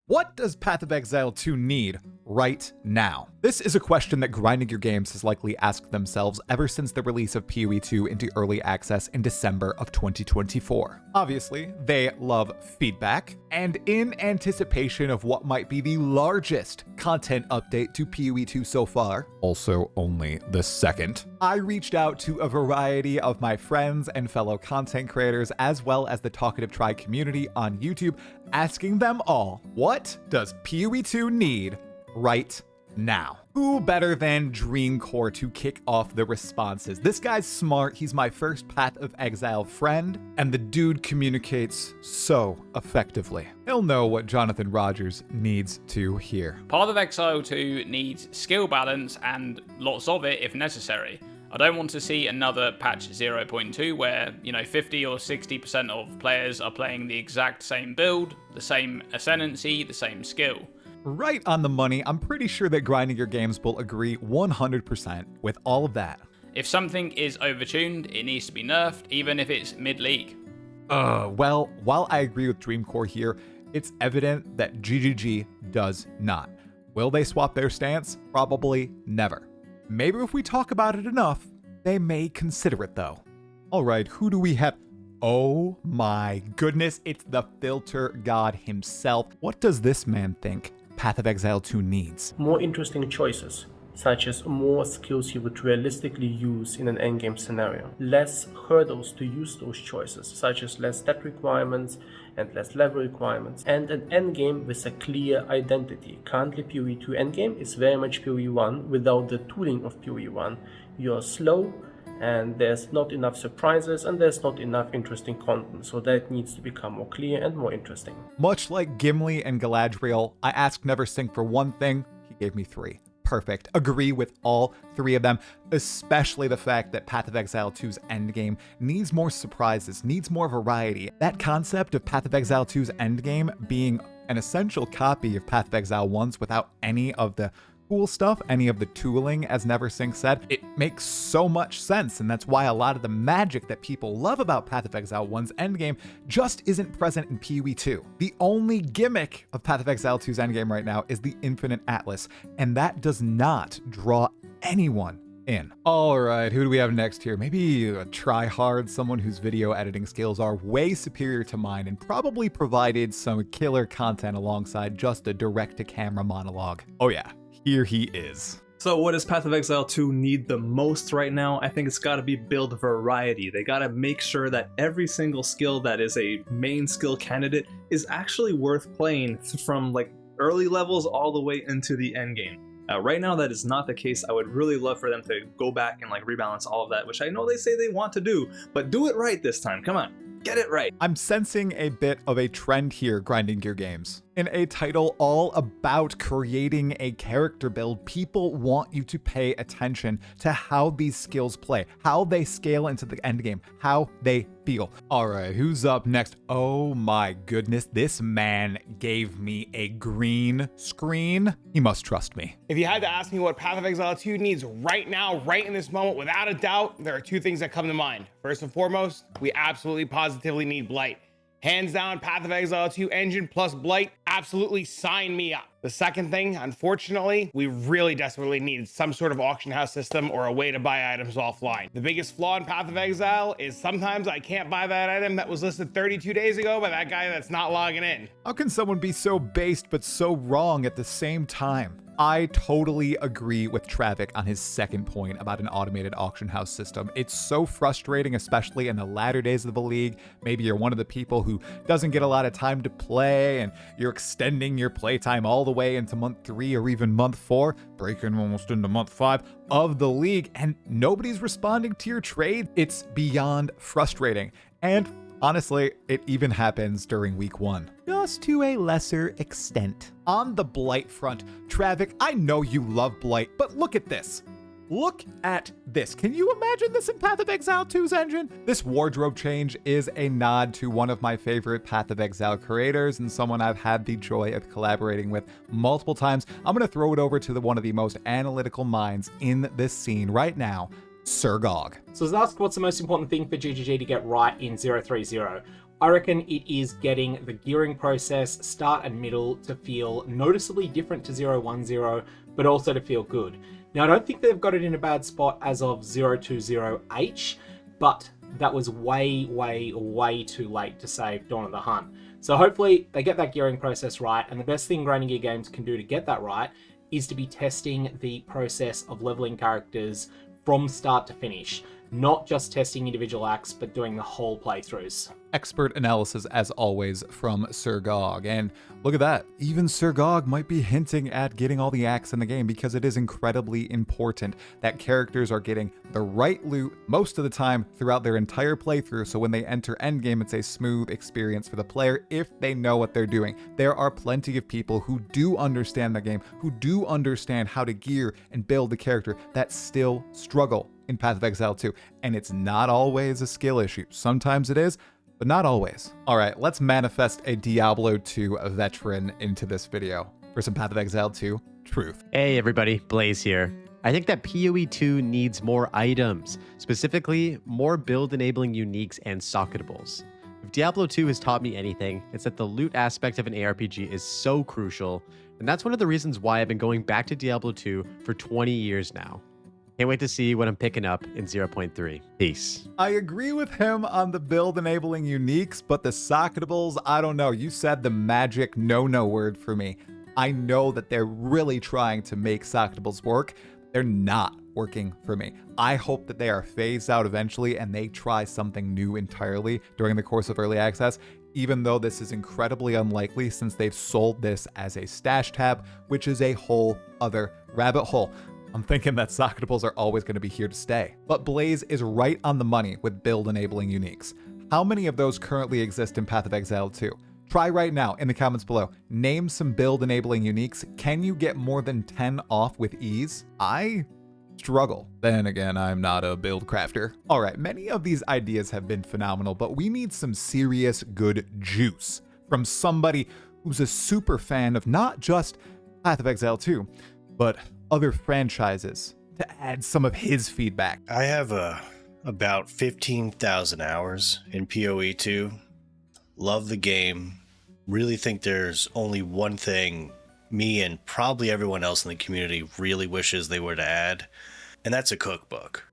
What does Path of Exile 2 need right now? This is a question that Grinding Your Games has likely asked themselves ever since the release of PoE 2 into early access in December of 2024. Obviously, they love feedback, and in anticipation of what might be the largest content update to PoE 2 so far, also only the second, I reached out to a variety of my friends and fellow content creators, as well as the Talkative Tri community on YouTube, asking them all, what does PoE 2 need right now? Who better than Dreamcore to kick off the responses? This guy's smart, he's my first Path of Exile friend, and the dude communicates so effectively. He'll know what Jonathan Rogers needs to hear. Path of Exile 2 needs skill balance and lots of it if necessary. I don't want to see another patch 0.2 where, 50 or 60% of players are playing the exact same build, the same ascendancy, the same skill. Right on the money. I'm pretty sure that Grinding Your Games will agree 100% with all of that. If something is overtuned, it needs to be nerfed, even if it's mid-league. Well, while I agree with Dreamcore here, it's evident that GGG does not. Will they swap their stance? Probably never. Maybe if we talk about it enough, they may consider it though. All right, who do we have? Oh my goodness, it's the filter god himself. What does this man think Path of Exile 2 needs? More interesting choices, such as more skills you would realistically use in an endgame scenario. Less hurdles to use those choices, such as less stat requirements and less level requirements. And an endgame with a clear identity. Currently PoE 2 endgame is very much PoE 1 without the tooling of PoE 1. You're slow, and there's not enough surprises, and there's not enough interesting content, so that needs to become more clear and more interesting. Much like Gimli and Galadriel, I asked Neversink for one thing, he gave me three. Perfect. Agree with all three of them, especially the fact that Path of Exile 2's endgame needs more surprises, needs more variety. That concept of Path of Exile 2's endgame being an essential copy of Path of Exile 1's without any of the cool stuff, any of the tooling, as Neversink said, it makes so much sense, and that's why a lot of the magic that people love about Path of Exile 1's endgame just isn't present in PoE 2. The only gimmick of Path of Exile 2's endgame right now is the Infinite Atlas, and that does not draw anyone in. All right, who do we have next here? Maybe a tryhard, someone whose video editing skills are way superior to mine and probably provided some killer content alongside just a direct-to-camera monologue. Oh yeah. Here he is. So what does Path of Exile 2 need the most right now? I think it's got to be build variety. They got to make sure that every single skill that is a main skill candidate is actually worth playing from like early levels all the way into the end game. Right now that is not the case. I would really love for them to go back and like rebalance all of that, which I know they say they want to do, but do it right this time. Come on. Get it right. I'm sensing a bit of a trend here, Grinding Your Games. In a title all about creating a character build, people want you to pay attention to how these skills play, how they scale into the endgame, how they feel. All right, who's up next? Oh my goodness, this man gave me a green screen. He must trust me. If you had to ask me what Path of Exile 2 needs right now, right in this moment, without a doubt, there are two things that come to mind. First and foremost, we absolutely positively need Blight. Hands down, Path of Exile 2 engine plus Blight, absolutely sign me up. The second thing, unfortunately, we really desperately need some sort of auction house system or a way to buy items offline. The biggest flaw in Path of Exile is sometimes I can't buy that item that was listed 32 days ago by that guy that's not logging in. How can someone be so based but so wrong at the same time? I totally agree with Travic on his second point about an automated auction house system. It's so frustrating, especially in the latter days of the league. Maybe you're one of the people who doesn't get a lot of time to play and you're extending your playtime all the way into month 3 or even month 4, breaking almost into month 5 of the league, and nobody's responding to your trade. It's beyond frustrating. And honestly, it even happens during week 1. Just to a lesser extent. On the Blight front, Travic, I know you love Blight, but look at this. Look at this. Can you imagine this in Path of Exile 2's engine? This wardrobe change is a nod to one of my favorite Path of Exile creators and someone I've had the joy of collaborating with multiple times. I'm going to throw it over to one of the most analytical minds in this scene right now, Sirgog. So I was asked what's the most important thing for GGG to get right in 030. I reckon it is getting the gearing process, start and middle, to feel noticeably different to 010, but also to feel good. Now, I don't think they've got it in a bad spot as of 020H, but that was way, way, way too late to save Dawn of the Hunt. So hopefully they get that gearing process right, and the best thing Grinding Gear Games can do to get that right is to be testing the process of leveling characters from start to finish. Not just testing individual acts, but doing the whole playthroughs. Expert analysis, as always, from Sirgog. And look at that. Even Sirgog might be hinting at getting all the acts in the game, because it is incredibly important that characters are getting the right loot most of the time throughout their entire playthrough, so when they enter endgame, it's a smooth experience for the player if they know what they're doing. There are plenty of people who do understand the game, who do understand how to gear and build the character, that still struggle in Path of Exile 2, and it's not always a skill issue. Sometimes it is, but not always. All right, let's manifest a Diablo 2 veteran into this video for some Path of Exile 2 truth. Hey everybody, Blaze here. I think that PoE 2 needs more items, specifically more build-enabling uniques and socketables. If Diablo 2 has taught me anything, it's that the loot aspect of an ARPG is so crucial, and that's one of the reasons why I've been going back to Diablo 2 for 20 years now. Can't wait to see what I'm picking up in 0.3. Peace. I agree with him on the build enabling uniques, but the socketables, I don't know. You said the magic no word for me. I know that they're really trying to make socketables work. They're not working for me. I hope that they are phased out eventually and they try something new entirely during the course of early access, even though this is incredibly unlikely since they've sold this as a stash tab, which is a whole other rabbit hole. I'm thinking that socketables are always going to be here to stay. But Blaze is right on the money with build-enabling uniques. How many of those currently exist in Path of Exile 2? Try right now in the comments below. Name some build-enabling uniques. Can you get more than 10 off with ease? I struggle. Then again, I'm not a build crafter. All right, many of these ideas have been phenomenal, but we need some serious good juice from somebody who's a super fan of not just Path of Exile 2, but other franchises, to add some of his feedback. I have about 15,000 hours in PoE 2. Love the game. Really think there's only one thing me and probably everyone else in the community really wishes they were to add, and that's a cookbook.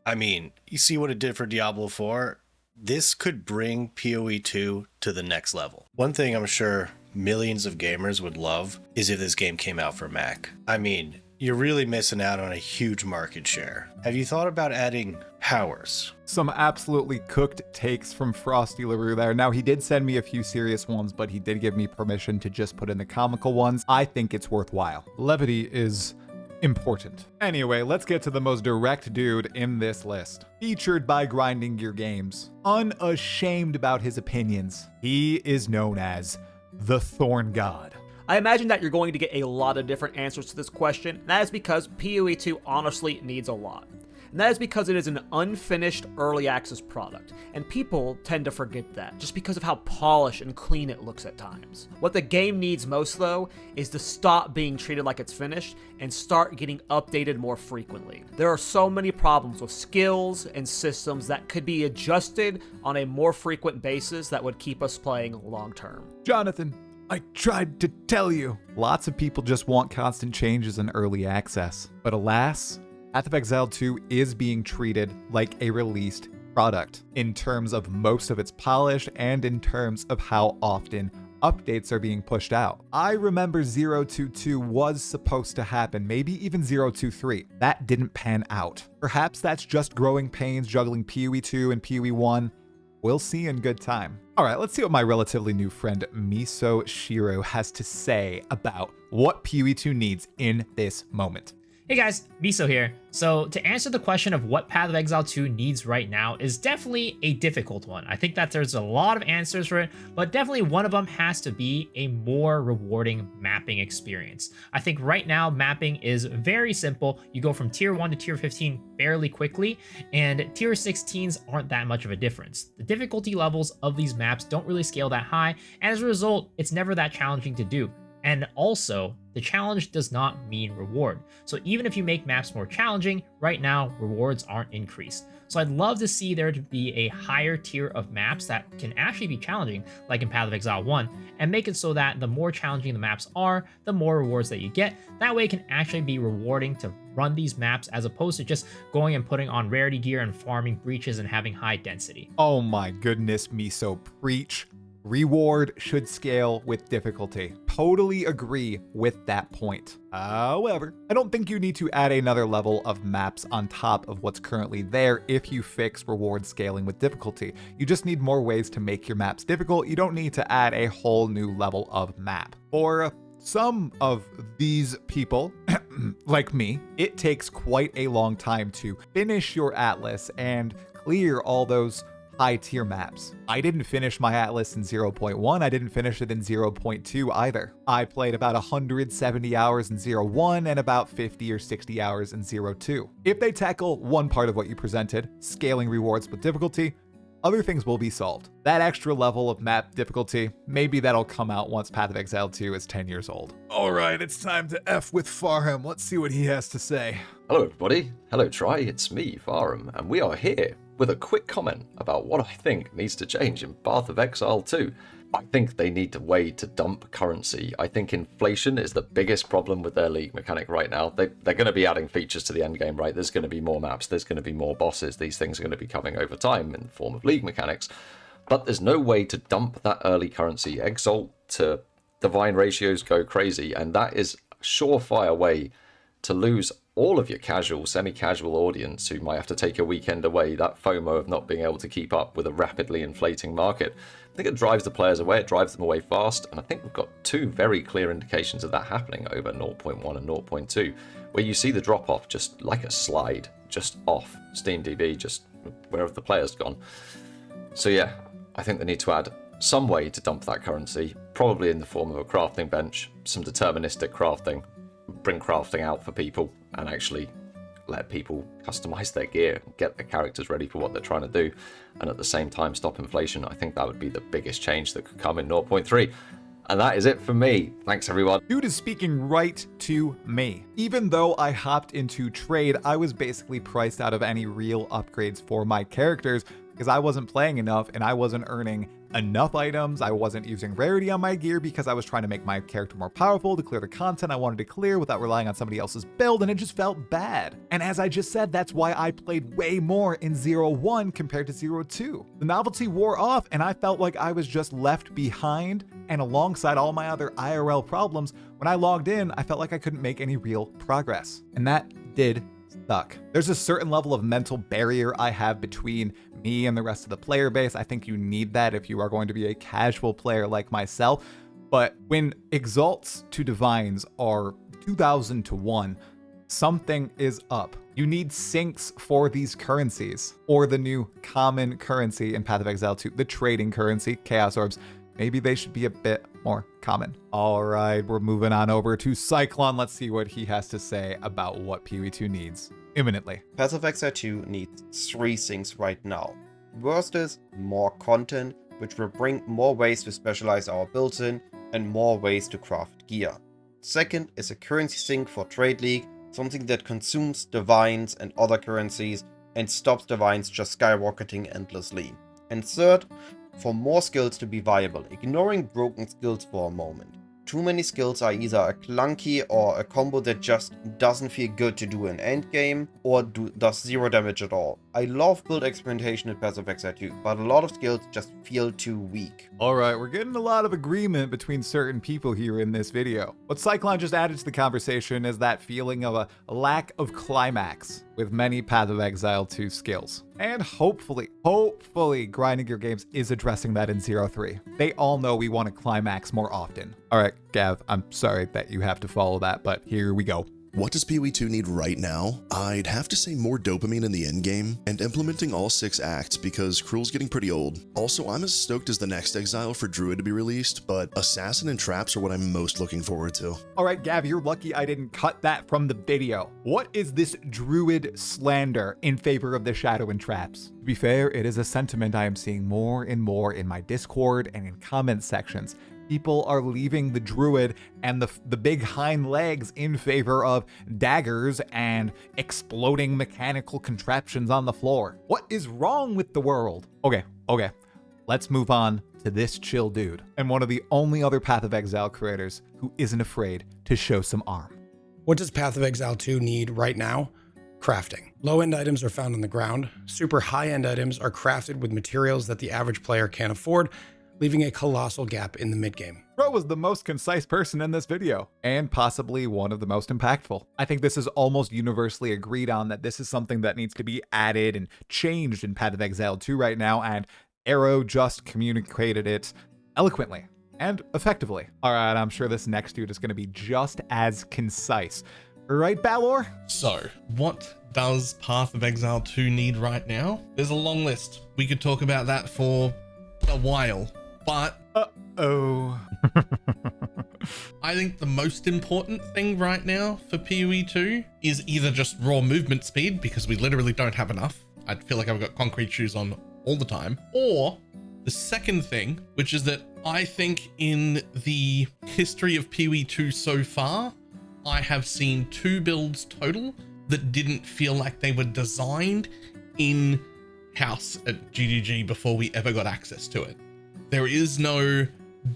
I mean, you see what it did for Diablo 4? This could bring PoE 2 to the next level. One thing I'm sure millions of gamers would love is if this game came out for Mac. I mean, you're really missing out on a huge market share. Have you thought about adding powers? Some absolutely cooked takes from Frostylaroo there. Now, he did send me a few serious ones, but he did give me permission to just put in the comical ones. I think it's worthwhile. Levity is important. Anyway, let's get to the most direct dude in this list. Featured by Grinding Gear Games. Unashamed about his opinions. He is known as the Thorn God. I imagine that you're going to get a lot of different answers to this question, and that is because PoE 2 honestly needs a lot. And that is because it is an unfinished early access product, and people tend to forget that, just because of how polished and clean it looks at times. What the game needs most, though, is to stop being treated like it's finished and start getting updated more frequently. There are so many problems with skills and systems that could be adjusted on a more frequent basis that would keep us playing long term. Jonathan, I tried to tell you. Lots of people just want constant changes in early access. But alas, Path of Exile 2 is being treated like a released product in terms of most of its polish and in terms of how often updates are being pushed out. I remember 022 was supposed to happen, maybe even 023. That didn't pan out. Perhaps that's just growing pains juggling PoE 2 and PoE 1. We'll see in good time. All right, let's see what my relatively new friend MisoxShiru has to say about what PoE 2 needs in this moment. Hey guys, Miso here. So to answer the question of what Path of Exile 2 needs right now is definitely a difficult one. I think that there's a lot of answers for it, but definitely one of them has to be a more rewarding mapping experience. I think right now mapping is very simple. You go from tier 1 to tier 15 fairly quickly, and tier 16s aren't that much of a difference. The difficulty levels of these maps don't really scale that high, and as a result, it's never that challenging to do. And also, the challenge does not mean reward. So even if you make maps more challenging, right now rewards aren't increased. So I'd love to see there to be a higher tier of maps that can actually be challenging, like in Path of Exile 1, and make it so that the more challenging the maps are, the more rewards that you get. That way it can actually be rewarding to run these maps as opposed to just going and putting on rarity gear and farming breaches and having high density. Oh my goodness, Miso, preach. Reward should scale with difficulty. Totally agree with that point. However, I don't think you need to add another level of maps on top of what's currently there if you fix reward scaling with difficulty. You just need more ways to make your maps difficult. You don't need to add a whole new level of map. For some of these people, like me, it takes quite a long time to finish your atlas and clear all those high tier maps. I didn't finish my atlas in 0.1, I didn't finish it in 0.2 either. I played about 170 hours in 0.1 and about 50 or 60 hours in 0.2. If they tackle one part of what you presented, scaling rewards with difficulty, other things will be solved. That extra level of map difficulty, maybe that'll come out once Path of Exile 2 is 10 years old. Alright, it's time to F with Farham. Let's see what he has to say. Hello everybody, hello Tri, it's me, Farham, and we are here with a quick comment about what I think needs to change in Path of Exile 2. I think they need a way to dump currency. I think inflation is the biggest problem with their league mechanic right now. They're going to be adding features to the end game, right? There's going to be more maps, there's going to be more bosses. These things are going to be coming over time in the form of league mechanics. But there's no way to dump that early currency. Exalt to divine ratios go crazy, and that is a surefire way to lose all of your casual, semi-casual audience who might have to take a weekend away, that FOMO of not being able to keep up with a rapidly inflating market. I think it drives the players away, it drives them away fast, and I think we've got two very clear indications of that happening over 0.1 and 0.2, where you see the drop-off just like a slide, just off SteamDB, just wherever the player's gone. So yeah, I think they need to add some way to dump that currency, probably in the form of a crafting bench, some deterministic crafting, bring crafting out for people, and actually let people customize their gear, get their characters ready for what they're trying to do, and at the same time stop inflation. I think that would be the biggest change that could come in 0.3. And that is it for me. Thanks everyone. Dude is speaking right to me. Even though I hopped into trade, I was basically priced out of any real upgrades for my characters because I wasn't playing enough and I wasn't earning enough items. I wasn't using rarity on my gear because I was trying to make my character more powerful to clear the content I wanted to clear without relying on somebody else's build, and it just felt bad. And as I just said, that's why I played way more in 0.1 compared to 0.2. The novelty wore off and I felt like I was just left behind, and alongside all my other IRL problems, when I logged in, I felt like I couldn't make any real progress. And that did suck. There's a certain level of mental barrier I have between me and the rest of the player base. I think you need that if you are going to be a casual player like myself. But when exalts to divines are 2,000 to 1, something is up. You need syncs for these currencies, or the new common currency in Path of Exile 2, the trading currency, Chaos Orbs. Maybe they should be a bit more common. All right, we're moving on over to Cyclon. Let's see what he has to say about what PoE2 needs imminently. Path of Exile 2 needs 3 things right now. First is more content, which will bring more ways to specialize our builds in and more ways to craft gear. Second is a currency sync for Trade League, something that consumes divines and other currencies and stops divines just skyrocketing endlessly. And third, for more skills to be viable, ignoring broken skills for a moment. Too many skills are either a clunky or a combo that just doesn't feel good to do in endgame, or does 0 damage at all. I love build experimentation in Path of Exile 2, but a lot of skills just feel too weak. All right, we're getting a lot of agreement between certain people here in this video. What Cyclon just added to the conversation is that feeling of a lack of climax with many Path of Exile 2 skills. And hopefully, Grinding Gear Games is addressing that in 0.3. They all know we want to climax more often. All right, Gav, I'm sorry that you have to follow that, but here we go. What does PoE2 need right now? I'd have to say more dopamine in the endgame, and implementing all 6 acts because Cruel's getting pretty old. Also, I'm as stoked as the next Exile for Druid to be released, but Assassin and Traps are what I'm most looking forward to. Alright, Gav, you're lucky I didn't cut that from the video. What is this Druid slander in favor of the Shadow and Traps? To be fair, it is a sentiment I am seeing more and more in my Discord and in comment sections. People are leaving the druid and the big hind legs in favor of daggers and exploding mechanical contraptions on the floor. What is wrong with the world? Okay. Let's move on to this chill dude and one of the only other Path of Exile creators who isn't afraid to show some arm. What does Path of Exile 2 need right now? Crafting. Low-end items are found on the ground. Super high-end items are crafted with materials that the average player can't afford, leaving a colossal gap in the mid-game. Bro was the most concise person in this video, and possibly one of the most impactful. I think this is almost universally agreed on that this is something that needs to be added and changed in Path of Exile 2 right now, and Arrow just communicated it eloquently and effectively. All right, I'm sure this next dude is going to be just as concise. Right, Balor? So, what does Path of Exile 2 need right now? There's a long list. We could talk about that for a while, but... I think the most important thing right now for PoE 2 is either just raw movement speed, because we literally don't have enough. I feel like I've got concrete shoes on all the time. Or the second thing, which is that I think in the history of PoE 2 so far, I have seen 2 builds total that didn't feel like they were designed in-house at GGG before we ever got access to it. There is no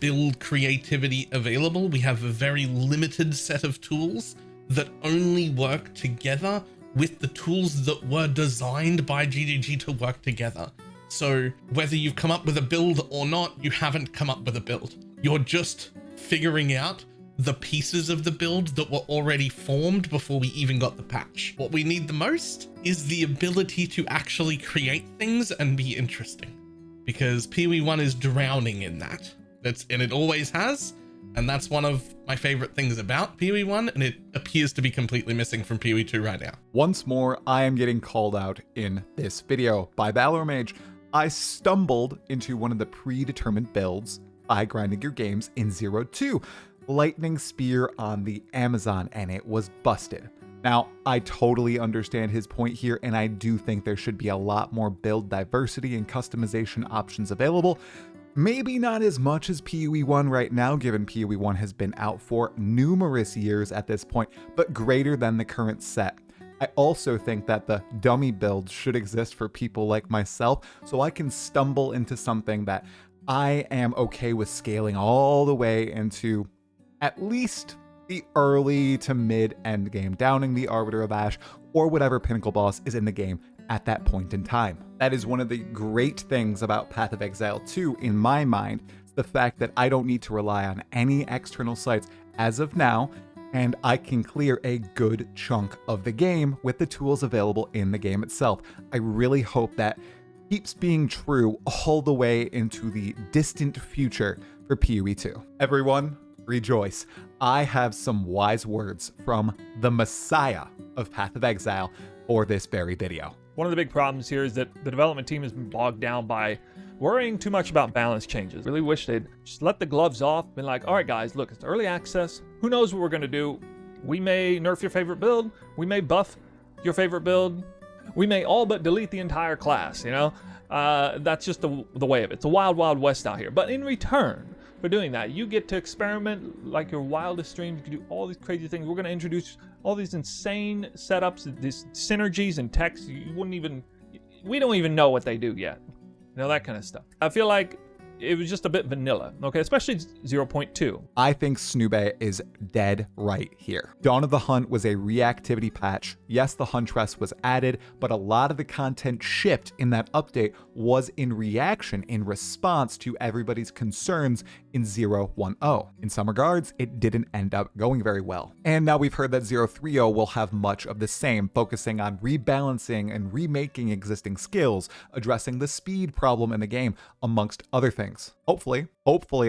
build creativity available. We have a very limited set of tools that only work together with the tools that were designed by GGG to work together. So whether you've come up with a build or not, you haven't come up with a build. You're just figuring out the pieces of the build that were already formed before we even got the patch. What we need the most is the ability to actually create things and be interesting, because PoE 1 is drowning in that. And it always has, and that's one of my favorite things about PoE 1, and it appears to be completely missing from PoE 2 right now. Once more, I am getting called out in this video by BalorMage. I stumbled into one of the predetermined builds by grinding your games in 0-2. Lightning Spear on the Amazon, and it was busted. Now, I totally understand his point here, and I do think there should be a lot more build diversity and customization options available. Maybe not as much as PoE 1 right now, given PoE 1 has been out for numerous years at this point, but greater than the current set. I also think that the dummy builds should exist for people like myself, so I can stumble into something that I am okay with scaling all the way into at least the early to mid end game, downing the Arbiter of Ash or whatever pinnacle boss is in the game at that point in time. That is one of the great things about Path of Exile 2 in my mind, the fact that I don't need to rely on any external sites as of now, and I can clear a good chunk of the game with the tools available in the game itself. I really hope that keeps being true all the way into the distant future for PoE 2. Everyone, rejoice. I have some wise words from the Messiah of Path of Exile for this very video. One of the big problems here is that the development team has been bogged down by worrying too much about balance changes. Really wish they'd just let the gloves off, been like, all right guys, look, it's early access. Who knows what we're gonna do? We may nerf your favorite build. We may buff your favorite build. We may all but delete the entire class, you know? That's just the way of it. It's a wild, wild west out here. But in return for doing that, you get to experiment like your wildest dreams. You can do all these crazy things. We're going to introduce all these insane setups, these synergies and techs. We don't even know what they do yet. You know, that kind of stuff. I feel like it was just a bit vanilla, okay? Especially 0.2. I think Snube is dead right here. Dawn of the Hunt was a reactivity patch. Yes, the Huntress was added, but a lot of the content shipped in that update was in reaction, in response to everybody's concerns in 0.10. In some regards, it didn't end up going very well. And now we've heard that 0.30 will have much of the same, focusing on rebalancing and remaking existing skills, addressing the speed problem in the game, amongst other things. Hopefully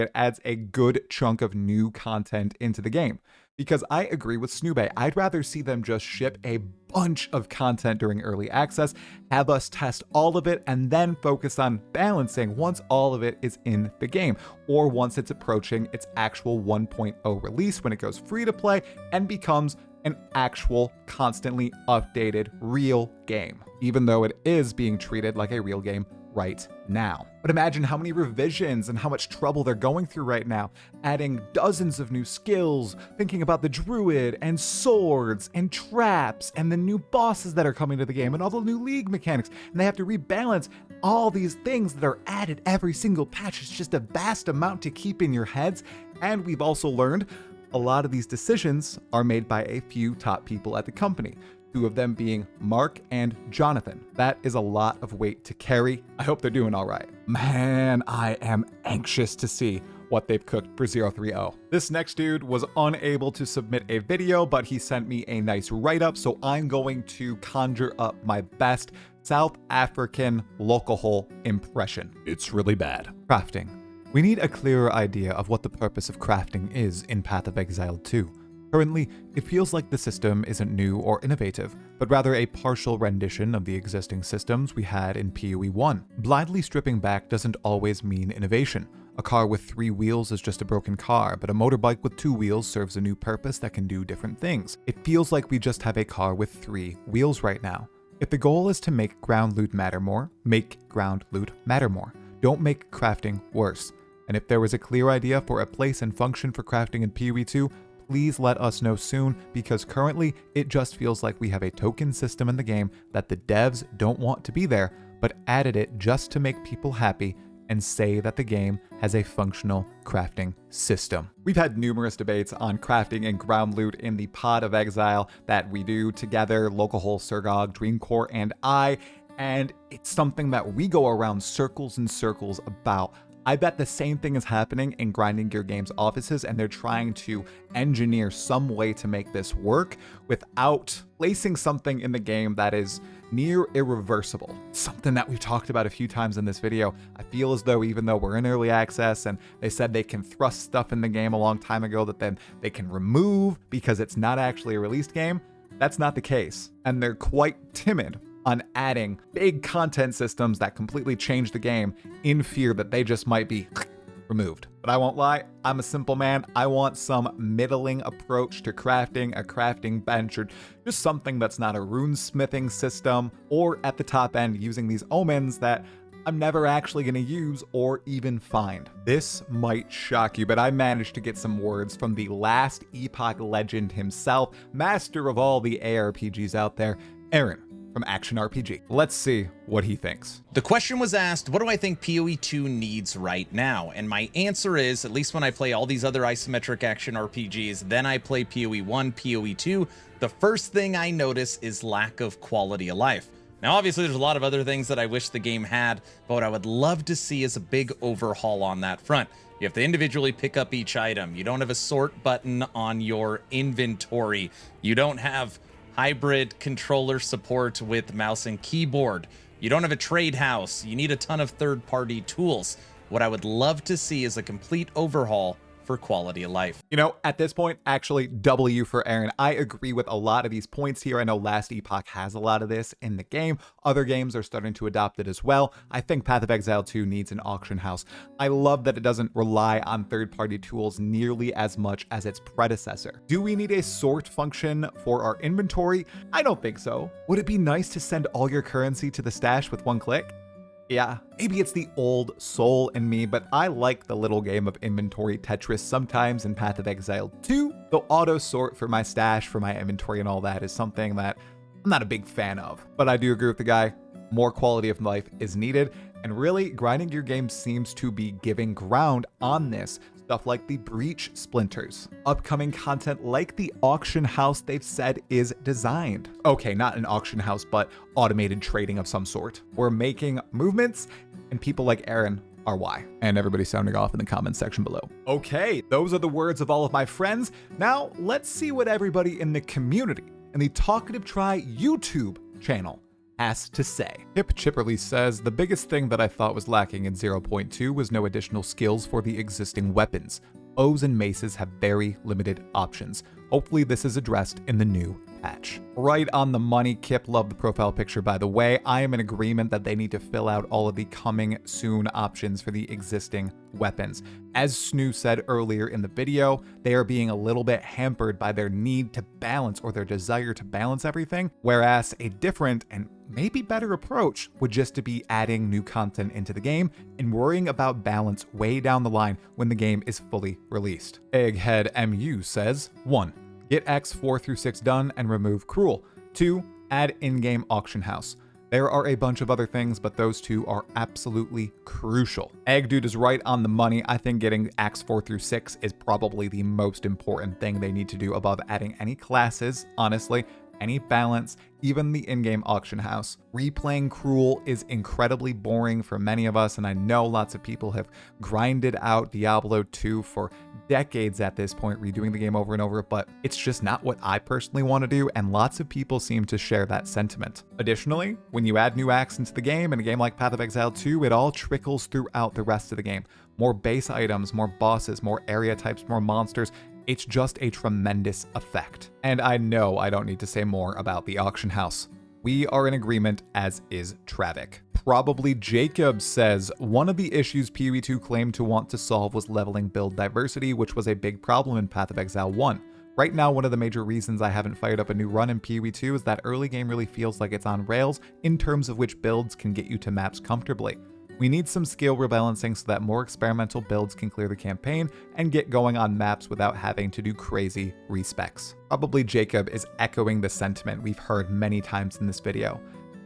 it adds a good chunk of new content into the game. Because I agree with Snube, I'd rather see them just ship a bunch of content during early access, have us test all of it, and then focus on balancing once all of it is in the game, or once it's approaching its actual 1.0 release when it goes free to play and becomes an actual, constantly updated, real game, even though it is being treated like a real game right now. But imagine how many revisions and how much trouble they're going through right now, adding dozens of new skills, thinking about the druid and swords and traps and the new bosses that are coming to the game and all the new league mechanics. And they have to rebalance all these things that are added every single patch. It's just a vast amount to keep in your heads. And we've also learned a lot of these decisions are made by a few top people at the company. 2 of them being Mark and Jonathan. That is a lot of weight to carry. I hope they're doing all right. Man, I am anxious to see what they've cooked for 030. This next dude was unable to submit a video, but he sent me a nice write-up, so I'm going to conjure up my best South African Lolcohol impression. It's really bad. Crafting. We need a clearer idea of what the purpose of crafting is in Path of Exile 2. Currently, it feels like the system isn't new or innovative, but rather a partial rendition of the existing systems we had in PoE 1. Blindly stripping back doesn't always mean innovation. A car with 3 wheels is just a broken car, but a motorbike with 2 wheels serves a new purpose that can do different things. It feels like we just have a car with 3 wheels right now. If the goal is to make ground loot matter more, make ground loot matter more. Don't make crafting worse. And if there was a clear idea for a place and function for crafting in PoE 2, please let us know soon, because currently it just feels like we have a token system in the game that the devs don't want to be there, but added it just to make people happy and say that the game has a functional crafting system. We've had numerous debates on crafting and ground loot in the Path of Exile that we do together, Lolcohol, Sirgog, Dreamcore, and I, and it's something that we go around circles and circles about. I bet the same thing is happening in Grinding Gear Games offices, and they're trying to engineer some way to make this work without placing something in the game that is near irreversible. Something that we've talked about a few times in this video. I feel as though even though we're in early access and they said they can thrust stuff in the game a long time ago that then they can remove because it's not actually a released game, that's not the case. And they're quite timid on adding big content systems that completely change the game in fear that they just might be removed. But I won't lie, I'm a simple man. I want some middling approach to crafting, a crafting bench, or just something that's not a runesmithing system, or at the top end using these omens that I'm never actually going to use or even find. This might shock you, but I managed to get some words from the last Epoch legend himself, master of all the ARPGs out there, Aaron from Action RPG. Let's see what he thinks. The question was asked, what do I think PoE 2 needs right now? And my answer is, at least when I play all these other isometric action RPGs, then I play PoE 1, PoE 2, the first thing I notice is lack of quality of life. Now, obviously, there's a lot of other things that I wish the game had, but what I would love to see is a big overhaul on that front. You have to individually pick up each item. You don't have a sort button on your inventory. You don't have hybrid controller support with mouse and keyboard. You don't have a trade house. You need a ton of third-party tools. What I would love to see is a complete overhaul for quality of life. You know, at this point, actually, W for Aaron. I agree with a lot of these points here. I know Last Epoch has a lot of this in the game. Other games are starting to adopt it as well. I think Path of Exile 2 needs an auction house. I love that it doesn't rely on third-party tools nearly as much as its predecessor. Do we need a sort function for our inventory? I don't think so. Would it be nice to send all your currency to the stash with one click? Yeah, maybe it's the old soul in me, but I like the little game of inventory Tetris sometimes in Path of Exile 2. The auto sort for my stash, for my inventory and all that is something that I'm not a big fan of. But I do agree with the guy, more quality of life is needed. And really, Grinding Gear Games seems to be giving ground on this. Stuff like the breach splinters, upcoming content like the auction house they've said is designed. Okay, not an auction house, but automated trading of some sort. We're making movements, and people like Aaron are why. And everybody's sounding off in the comments section below. Okay, those are the words of all of my friends. Now, let's see what everybody in the community and the Talkative Tri YouTube channel has to say. Hip Chipperly says, the biggest thing that I thought was lacking in 0.2 was no additional skills for the existing weapons. Bows and maces have very limited options. Hopefully this is addressed in the new patch. Right on the money. Kip, love the profile picture, by the way. I am in agreement that they need to fill out all of the coming soon options for the existing weapons. As Snoo said earlier in the video, they are being a little bit hampered by their need to balance, or their desire to balance everything, whereas a different and maybe better approach would just to be adding new content into the game and worrying about balance way down the line when the game is fully released. Egghead MU says, 1. Get Acts 4 through 6 done and remove Cruel. 2. Add in-game auction house. There are a bunch of other things, but those two are absolutely crucial. Egg Dude is right on the money. I think getting Acts 4 through 6 is probably the most important thing they need to do above adding any classes, honestly, any balance, even the in-game auction house. Replaying Cruel is incredibly boring for many of us, and I know lots of people have grinded out Diablo 2 for decades at this point, redoing the game over and over, but it's just not what I personally want to do, and lots of people seem to share that sentiment. Additionally, when you add new acts into the game, in a game like Path of Exile 2, it all trickles throughout the rest of the game. More base items, more bosses, more area types, more monsters. It's just a tremendous effect. And I know I don't need to say more about the auction house. We are in agreement, as is Travic. Probably Jacob says, one of the issues PoE 2 claimed to want to solve was leveling build diversity, which was a big problem in Path of Exile 1. Right now, one of the major reasons I haven't fired up a new run in PoE 2 is that early game really feels like it's on rails in terms of which builds can get you to maps comfortably. We need some skill rebalancing so that more experimental builds can clear the campaign and get going on maps without having to do crazy respecs. Probably Jacob is echoing the sentiment we've heard many times in this video.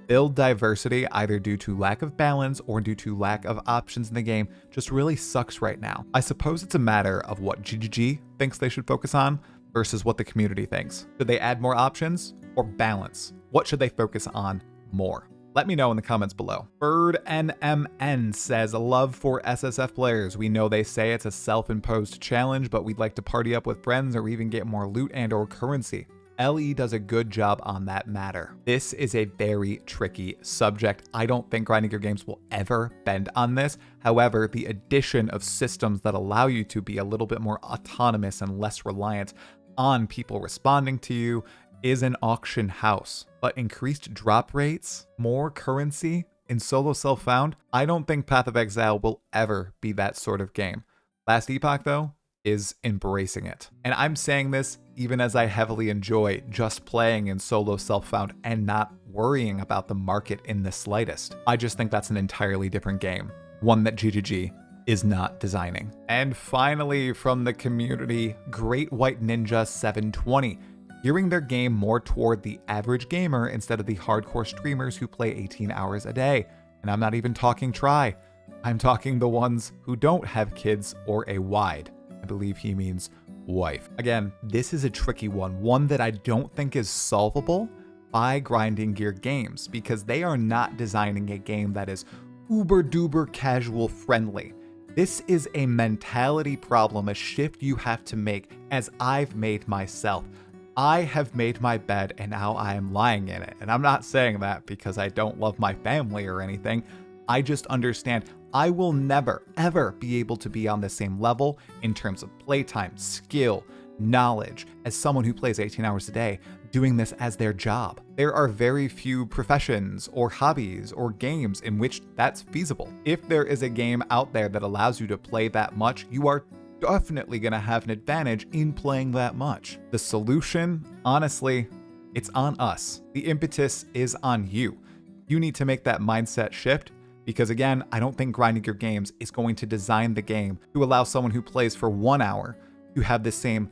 Build diversity, either due to lack of balance or due to lack of options in the game, just really sucks right now. I suppose it's a matter of what GGG thinks they should focus on versus what the community thinks. Should they add more options or balance? What should they focus on more? Let me know in the comments below. Bird NMN says, love for SSF players. We know they say it's a self-imposed challenge, but we'd like to party up with friends or even get more loot and or currency. LE does a good job on that matter. This is a very tricky subject. I don't think grinding your games will ever bend on this. However, the addition of systems that allow you to be a little bit more autonomous and less reliant on people responding to you is an auction house. But increased drop rates, more currency in solo self-found, I don't think Path of Exile will ever be that sort of game. Last Epoch, though, is embracing it. And I'm saying this even as I heavily enjoy just playing in solo self-found and not worrying about the market in the slightest. I just think that's an entirely different game, one that GGG is not designing. And finally, from the community, Great White Ninja 720. Gearing their game more toward the average gamer instead of the hardcore streamers who play 18 hours a day. And I'm not even talking Tri. I'm talking the ones who don't have kids or a wide. I believe he means wife. Again, this is a tricky one that I don't think is solvable by Grinding Gear Games, because they are not designing a game that is uber duper casual friendly. This is a mentality problem, a shift you have to make, as I've made myself. I have made my bed and now I am lying in it. And I'm not saying that because I don't love my family or anything. I just understand I will never, ever be able to be on the same level in terms of playtime, skill, knowledge as someone who plays 18 hours a day doing this as their job. There are very few professions or hobbies or games in which that's feasible. If there is a game out there that allows you to play that much, you are definitely going to have an advantage in playing that much. The solution, honestly, it's on us. The impetus is on you. You need to make that mindset shift because, again, I don't think Grinding Your Games is going to design the game to allow someone who plays for 1 hour to have the same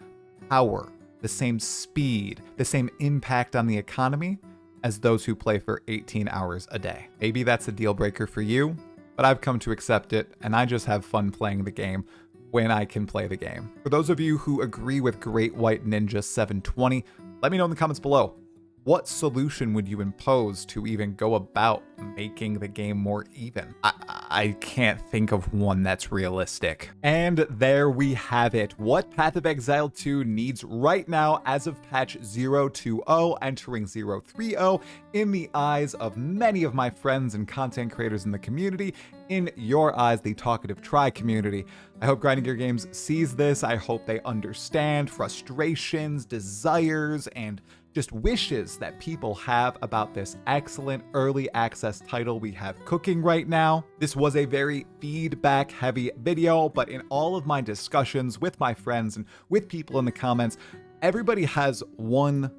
power, the same speed, the same impact on the economy as those who play for 18 hours a day. Maybe that's a deal breaker for you, but I've come to accept it, and I just have fun playing the game when I can play the game. For those of you who agree with Great White Ninja 720, let me know in the comments below. What solution would you impose to even go about making the game more even? I can't think of one that's realistic. And there we have it. What Path of Exile 2 needs right now as of patch 0.20 entering 0.30 in the eyes of many of my friends and content creators in the community, in your eyes, the Talkative Tri community. I hope Grinding Gear Games sees this. I hope they understand frustrations, desires, and just wishes that people have about this excellent early access title we have cooking right now. This was a very feedback heavy video, but in all of my discussions with my friends and with people in the comments, everybody has one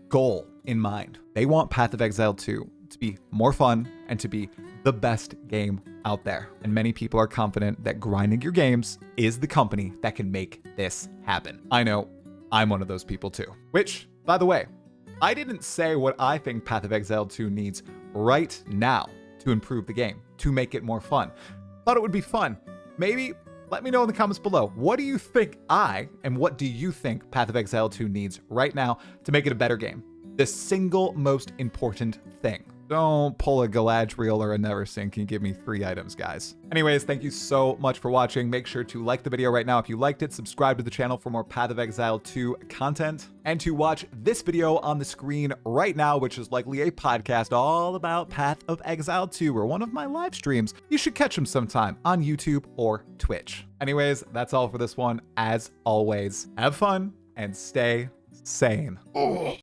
goal in mind. They want Path of Exile 2 to be more fun and to be the best game out there. And many people are confident that Grinding Your Games is the company that can make this happen. I know I'm one of those people too. Which, by the way, I didn't say what I think Path of Exile 2 needs right now to improve the game, to make it more fun. Thought it would be fun. Maybe let me know in the comments below. What do you think and what do you think Path of Exile 2 needs right now to make it a better game? The single most important thing. Don't pull a Galadriel or a Neversink and give me 3 items, guys. Anyways, thank you so much for watching. Make sure to like the video right now if you liked it, subscribe to the channel for more Path of Exile 2 content, and to watch this video on the screen right now, which is likely a podcast all about Path of Exile 2 or one of my live streams. You should catch them sometime on YouTube or Twitch. Anyways, that's all for this one. As always, have fun and stay sane.